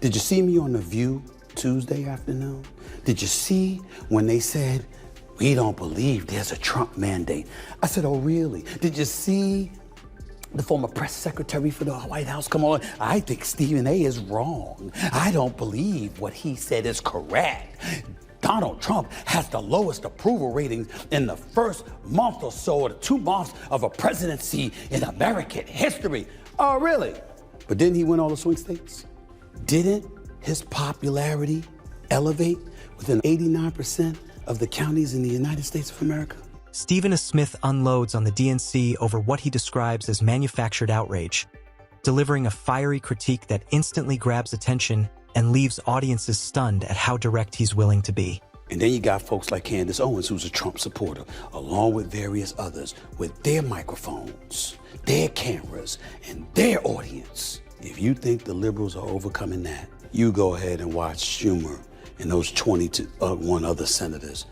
Did you see me on The View Tuesday afternoon? Did you see when they said, we don't believe there's a Trump mandate? I said, oh, really? Did you see the former press secretary for the White House come on? I think Stephen A. is wrong. I don't believe what he said is correct. Donald Trump has the lowest approval ratings in the first month or so, or the 2 months of a presidency in American history. Oh, really? But didn't he win all the swing states? Didn't his popularity elevate within 89% of the counties in the United States of America? Stephen A. Smith unloads on the DNC over what he describes as manufactured outrage, delivering a fiery critique that instantly grabs attention and leaves audiences stunned at how direct he's willing to be. And then you got folks like Candace Owens, who's a Trump supporter, along with various others, with their microphones, their cameras, and their audience. If you think the liberals are overcoming that, you go ahead and watch Schumer and those 21 other senators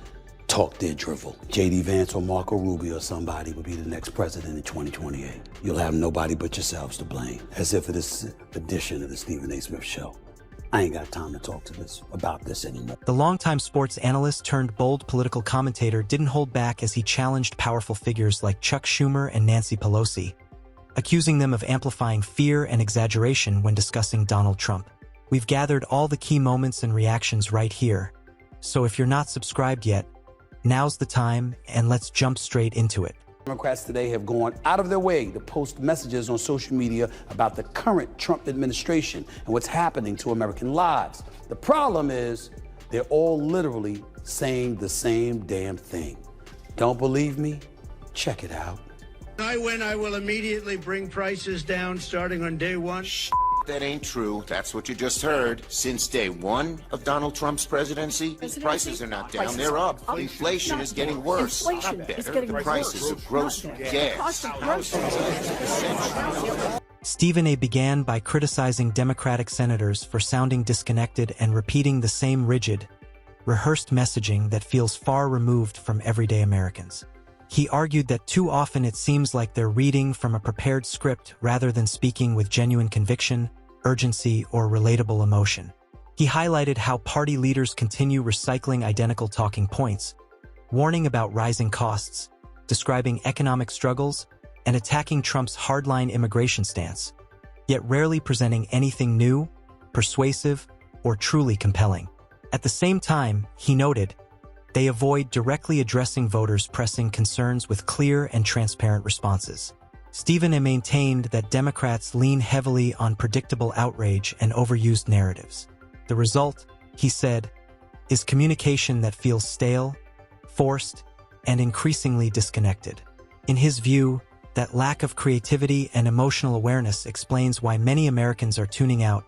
talk their drivel. J.D. Vance or Marco Rubio or somebody will be the next president in 2028. You'll have nobody but yourselves to blame, as if it is edition of the Stephen A. Smith Show. I ain't got time to talk about this anymore. The longtime sports analyst turned bold political commentator didn't hold back as he challenged powerful figures like Chuck Schumer and Nancy Pelosi, accusing them of amplifying fear and exaggeration when discussing Donald Trump. We've gathered all the key moments and reactions right here, so if you're not subscribed yet, now's the time, and let's jump straight into it. Democrats today have gone out of their way to post messages on social media about the current Trump administration and what's happening to American lives. The problem is they're all literally saying the same damn thing. Don't believe me? Check it out. When I win, I will immediately bring prices down starting on day one. That ain't true. That's what you just heard. Since day one of Donald Trump's presidency, prices are not down, they're up. Inflation is getting worse. Inflation Not better. is getting The prices worse. of grocery, Not better. gas, Cost of groceries. Stephen A. began by criticizing Democratic senators for sounding disconnected and repeating the same rigid, rehearsed messaging that feels far removed from everyday Americans. He argued that too often it seems like they're reading from a prepared script rather than speaking with genuine conviction, urgency, or relatable emotion. He highlighted how party leaders continue recycling identical talking points, warning about rising costs, describing economic struggles, and attacking Trump's hardline immigration stance, yet rarely presenting anything new, persuasive, or truly compelling. At the same time, he noted, they avoid directly addressing voters' pressing concerns with clear and transparent responses. Stephen A. maintained that Democrats lean heavily on predictable outrage and overused narratives. The result, he said, is communication that feels stale, forced, and increasingly disconnected. In his view, that lack of creativity and emotional awareness explains why many Americans are tuning out,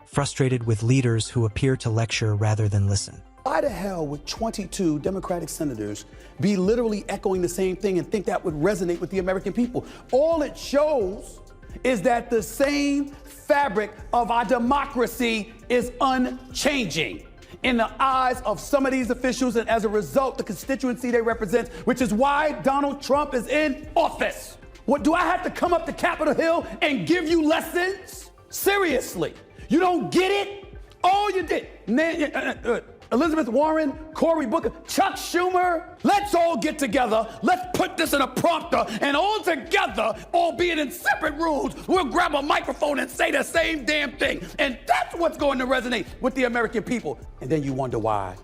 frustrated with leaders who appear to lecture rather than listen. Why the hell would 22 Democratic senators be literally echoing the same thing and think that would resonate with the American people? All it shows is that the same fabric of our democracy is unchanging in the eyes of some of these officials, and as a result, the constituency they represent, which is why Donald Trump is in office. What, do I have to come up to Capitol Hill and give you lessons? Seriously, you don't get it? Oh, you did. Elizabeth Warren, Cory Booker, Chuck Schumer, let's all get together. Let's put this in a prompter, and all together, albeit in separate rooms, we'll grab a microphone and say the same damn thing. And that's what's going to resonate with the American people. And then you wonder why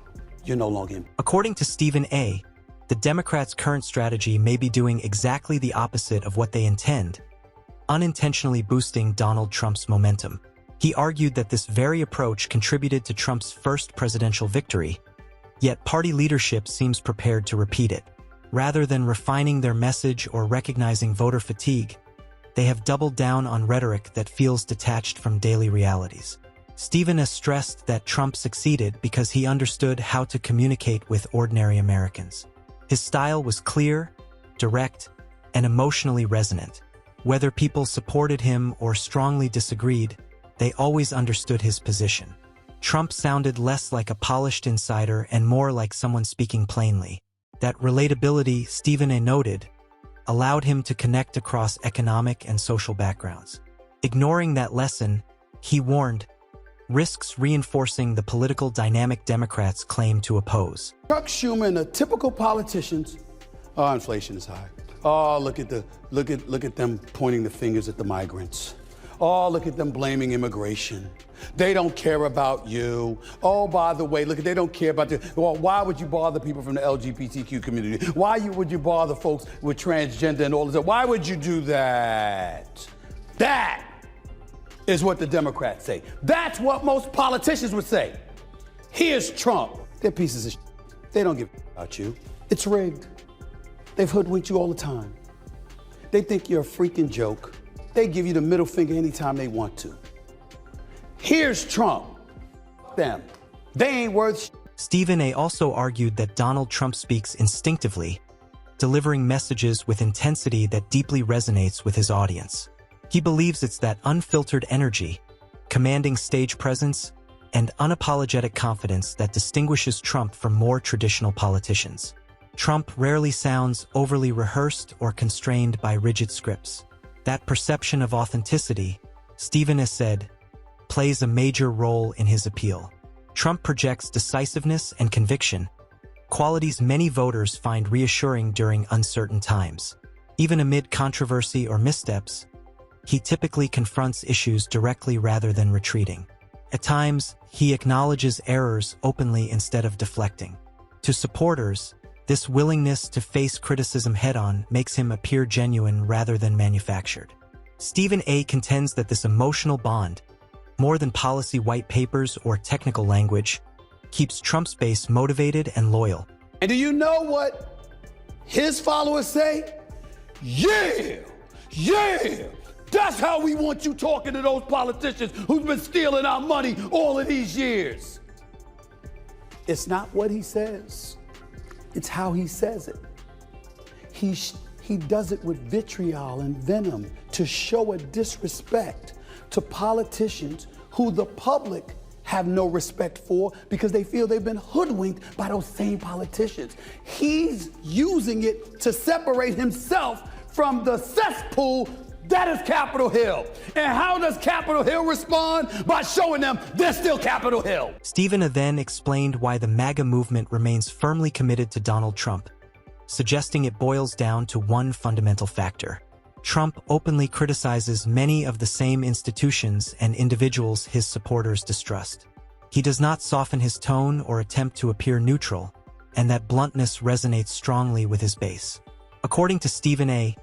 you're no longer in. According to Stephen A., the Democrats' current strategy may be doing exactly the opposite of what they intend, unintentionally boosting Donald Trump's momentum. He argued that this very approach contributed to Trump's first presidential victory, yet party leadership seems prepared to repeat it. Rather than refining their message or recognizing voter fatigue, they have doubled down on rhetoric that feels detached from daily realities. Stephen A. stressed that Trump succeeded because he understood how to communicate with ordinary Americans. His style was clear, direct, and emotionally resonant. Whether people supported him or strongly disagreed, they always understood his position. Trump sounded less like a polished insider and more like someone speaking plainly. That relatability, Stephen A. noted, allowed him to connect across economic and social backgrounds. Ignoring that lesson, he warned, risks reinforcing the political dynamic Democrats claim to oppose. Chuck Schumer and the typical politicians, oh, inflation is high. Oh, look at them pointing the fingers at the migrants. Oh, look at them blaming immigration. They don't care about you. Oh, by the way, they don't care about well, why would you bother people from the LGBTQ community? Why would you bother folks with transgender and all this? Why would you do that? That is what the Democrats say. That's what most politicians would say. Here's Trump. They're pieces of shit. They don't give a about you. It's rigged. They've hoodwinked you all the time. They think you're a freaking joke. They give you the middle finger anytime they want to. Here's Trump. Them. They ain't worth shit. Stephen A. also argued that Donald Trump speaks instinctively, delivering messages with intensity that deeply resonates with his audience. He believes it's that unfiltered energy, commanding stage presence, and unapologetic confidence that distinguishes Trump from more traditional politicians. Trump rarely sounds overly rehearsed or constrained by rigid scripts. That perception of authenticity, Stephen has said, plays a major role in his appeal. Trump projects decisiveness and conviction, qualities many voters find reassuring during uncertain times. Even amid controversy or missteps, he typically confronts issues directly rather than retreating. At times, he acknowledges errors openly instead of deflecting. To supporters, this willingness to face criticism head-on makes him appear genuine rather than manufactured. Stephen A. contends that this emotional bond, more than policy white papers or technical language, keeps Trump's base motivated and loyal. And do you know what his followers say? Yeah! Yeah! That's how we want you talking to those politicians who've been stealing our money all of these years. It's not what he says. It's how he says it. He does it with vitriol and venom to show a disrespect to politicians who the public have no respect for because they feel they've been hoodwinked by those same politicians. He's using it to separate himself from the cesspool that is Capitol Hill. And how does Capitol Hill respond? By showing them they're still Capitol Hill. Stephen A. then explained why the MAGA movement remains firmly committed to Donald Trump, suggesting it boils down to one fundamental factor. Trump openly criticizes many of the same institutions and individuals his supporters distrust. He does not soften his tone or attempt to appear neutral, and that bluntness resonates strongly with his base. According to Stephen A.,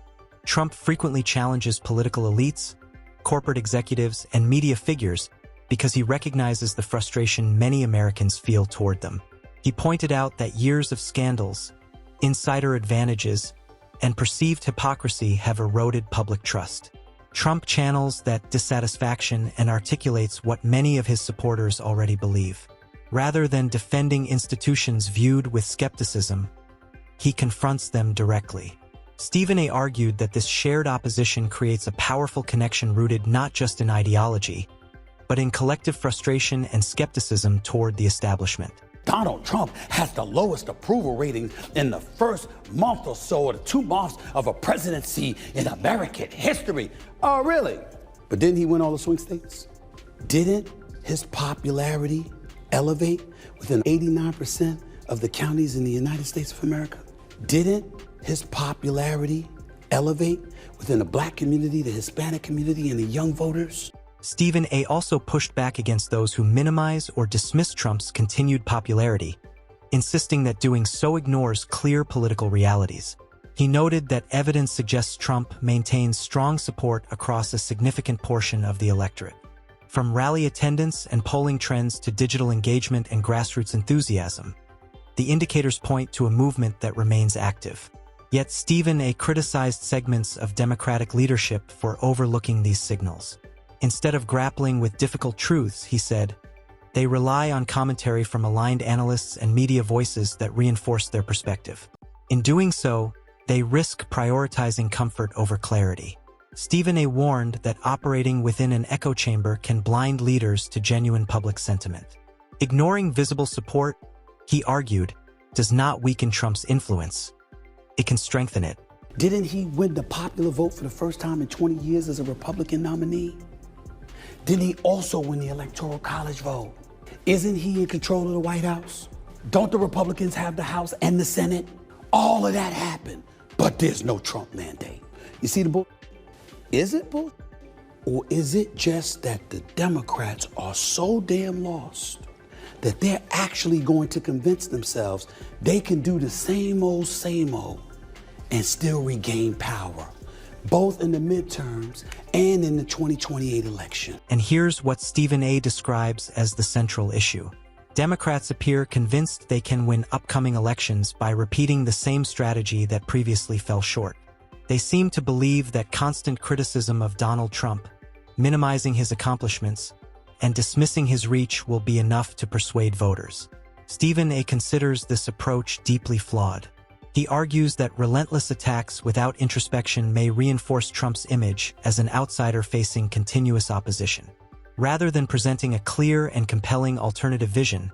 Trump frequently challenges political elites, corporate executives, and media figures because he recognizes the frustration many Americans feel toward them. He pointed out that years of scandals, insider advantages, and perceived hypocrisy have eroded public trust. Trump channels that dissatisfaction and articulates what many of his supporters already believe. Rather than defending institutions viewed with skepticism, he confronts them directly. Stephen A. argued that this shared opposition creates a powerful connection rooted not just in ideology, but in collective frustration and skepticism toward the establishment. Donald Trump has the lowest approval rating in the first month or so, or the 2 months of a presidency in American history. Oh, really? But didn't he win all the swing states? Didn't his popularity elevate within 89% of the counties in the United States of America? Didn't his popularity elevate within the Black community, the Hispanic community, and the young voters? Stephen A. also pushed back against those who minimize or dismiss Trump's continued popularity, insisting that doing so ignores clear political realities. He noted that evidence suggests Trump maintains strong support across a significant portion of the electorate. From rally attendance and polling trends to digital engagement and grassroots enthusiasm, the indicators point to a movement that remains active. Yet Stephen A. criticized segments of Democratic leadership for overlooking these signals. Instead of grappling with difficult truths, he said, they rely on commentary from aligned analysts and media voices that reinforce their perspective. In doing so, they risk prioritizing comfort over clarity. Stephen A. warned that operating within an echo chamber can blind leaders to genuine public sentiment. Ignoring visible support, he argued, does not weaken Trump's influence. It can strengthen it. Didn't he win the popular vote for the first time in 20 years as a Republican nominee? Didn't he also win the Electoral College vote? Isn't he in control of the White House? Don't the Republicans have the House and the Senate? All of that happened, but there's no Trump mandate. You see the bull? Is it bull? Or is it just that the Democrats are so damn lost that they're actually going to convince themselves they can do the same old and still regain power, both in the midterms and in the 2028 election? And here's what Stephen A. describes as the central issue. Democrats appear convinced they can win upcoming elections by repeating the same strategy that previously fell short. They seem to believe that constant criticism of Donald Trump, minimizing his accomplishments, and dismissing his reach will be enough to persuade voters. Stephen A. considers this approach deeply flawed. He argues that relentless attacks without introspection may reinforce Trump's image as an outsider facing continuous opposition. Rather than presenting a clear and compelling alternative vision,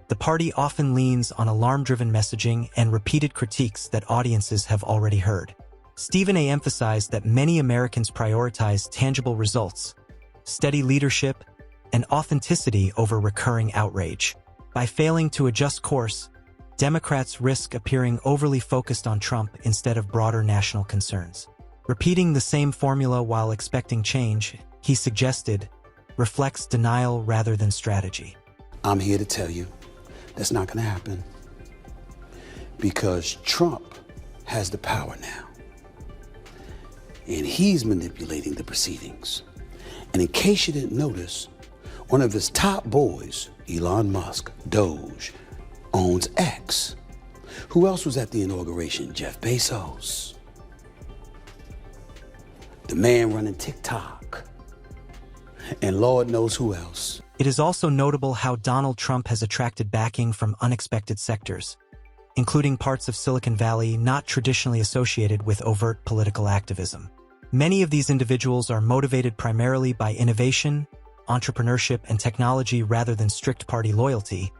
the party often leans on alarm-driven messaging and repeated critiques that audiences have already heard. Stephen A. emphasized that many Americans prioritize tangible results, steady leadership, and authenticity over recurring outrage. By failing to adjust course, Democrats risk appearing overly focused on Trump instead of broader national concerns. Repeating the same formula while expecting change, he suggested, reflects denial rather than strategy. I'm here to tell you that's not going to happen because Trump has the power now. And he's manipulating the proceedings. And in case you didn't notice, one of his top boys, Elon Musk, Doge, owns X. Who else was at the inauguration? Jeff Bezos. The man running TikTok. And Lord knows who else. It is also notable how Donald Trump has attracted backing from unexpected sectors, including parts of Silicon Valley not traditionally associated with overt political activism. Many of these individuals are motivated primarily by innovation, entrepreneurship, and technology rather than strict party loyalty,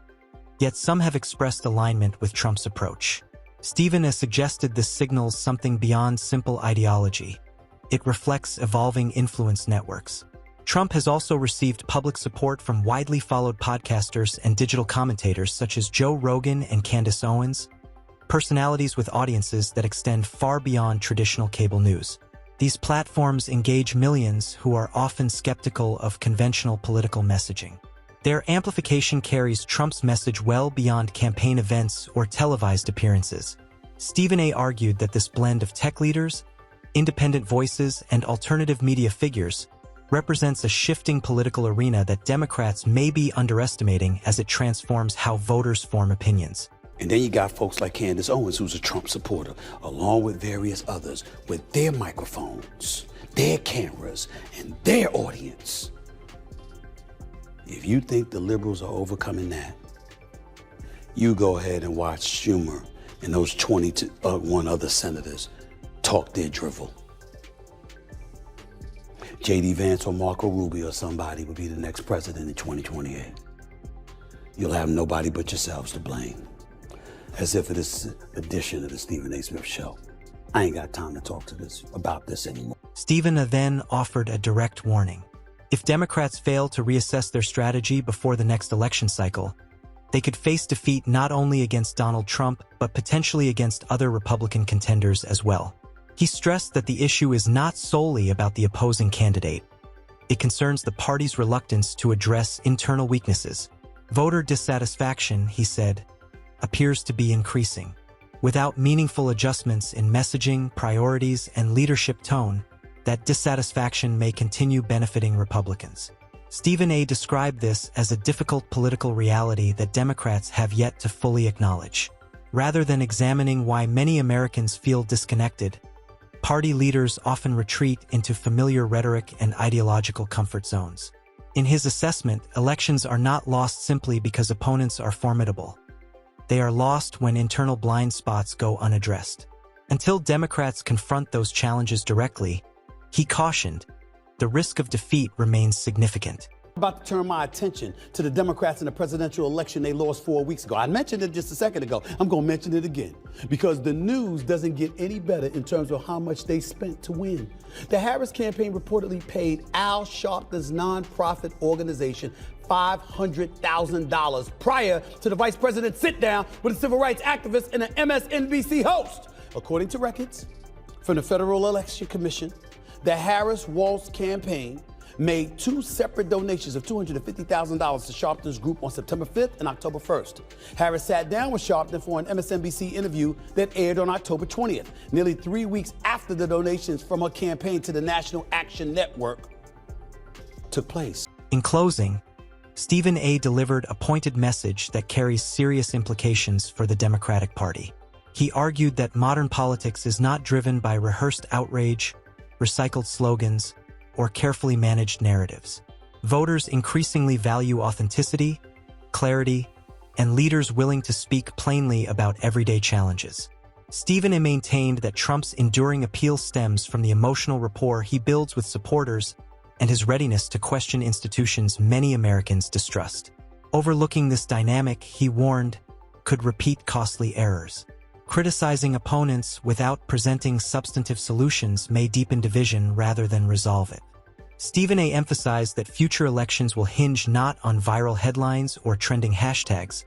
yet some have expressed alignment with Trump's approach. Stephen has suggested this signals something beyond simple ideology. It reflects evolving influence networks. Trump has also received public support from widely followed podcasters and digital commentators such as Joe Rogan and Candace Owens, personalities with audiences that extend far beyond traditional cable news. These platforms engage millions who are often skeptical of conventional political messaging. Their amplification carries Trump's message well beyond campaign events or televised appearances. Stephen A. argued that this blend of tech leaders, independent voices, and alternative media figures represents a shifting political arena that Democrats may be underestimating as it transforms how voters form opinions. And then you got folks like Candace Owens, who's a Trump supporter, along with various others with their microphones, their cameras, and their audience. If you think the liberals are overcoming that, you go ahead and watch Schumer and those 21 other senators talk their drivel. J.D. Vance or Marco Rubio or somebody will be the next president in 2028. You'll have nobody but yourselves to blame. As if it is an edition of the Stephen A. Smith Show. I ain't got time to talk about this anymore. Stephen A. then offered a direct warning. If Democrats fail to reassess their strategy before the next election cycle, they could face defeat not only against Donald Trump, but potentially against other Republican contenders as well. He stressed that the issue is not solely about the opposing candidate. It concerns the party's reluctance to address internal weaknesses. Voter dissatisfaction, he said, appears to be increasing. Without meaningful adjustments in messaging, priorities, and leadership tone, that dissatisfaction may continue benefiting Republicans. Stephen A. described this as a difficult political reality that Democrats have yet to fully acknowledge. Rather than examining why many Americans feel disconnected, party leaders often retreat into familiar rhetoric and ideological comfort zones. In his assessment, elections are not lost simply because opponents are formidable. They are lost when internal blind spots go unaddressed. Until Democrats confront those challenges directly, he cautioned, the risk of defeat remains significant. About to turn my attention to the Democrats in the presidential election they lost 4 weeks ago. I mentioned it just a second ago. I'm going to mention it again because the news doesn't get any better in terms of how much they spent to win. The Harris campaign reportedly paid Al Sharpton's nonprofit organization $500,000 prior to the vice president's sit-down with a civil rights activist and an MSNBC host. According to records from the Federal Election Commission, the Harris-Walz campaign made two separate donations of $250,000 to Sharpton's group on September 5th and October 1st. Harris sat down with Sharpton for an MSNBC interview that aired on October 20th, nearly 3 weeks after the donations from her campaign to the National Action Network took place. In closing, Stephen A. delivered a pointed message that carries serious implications for the Democratic Party. He argued that modern politics is not driven by rehearsed outrage, recycled slogans, or carefully managed narratives. Voters increasingly value authenticity, clarity, and leaders willing to speak plainly about everyday challenges. Stephen A. maintained that Trump's enduring appeal stems from the emotional rapport he builds with supporters and his readiness to question institutions many Americans distrust. Overlooking this dynamic, he warned, could repeat costly errors. Criticizing opponents without presenting substantive solutions may deepen division rather than resolve it. Stephen A. emphasized that future elections will hinge not on viral headlines or trending hashtags,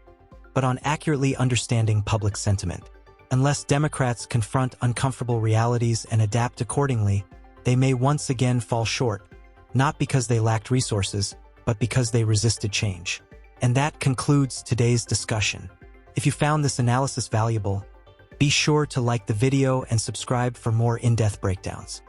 but on accurately understanding public sentiment. Unless Democrats confront uncomfortable realities and adapt accordingly, they may once again fall short, not because they lacked resources, but because they resisted change. And that concludes today's discussion. If you found this analysis valuable, be sure to like the video and subscribe for more in-depth breakdowns.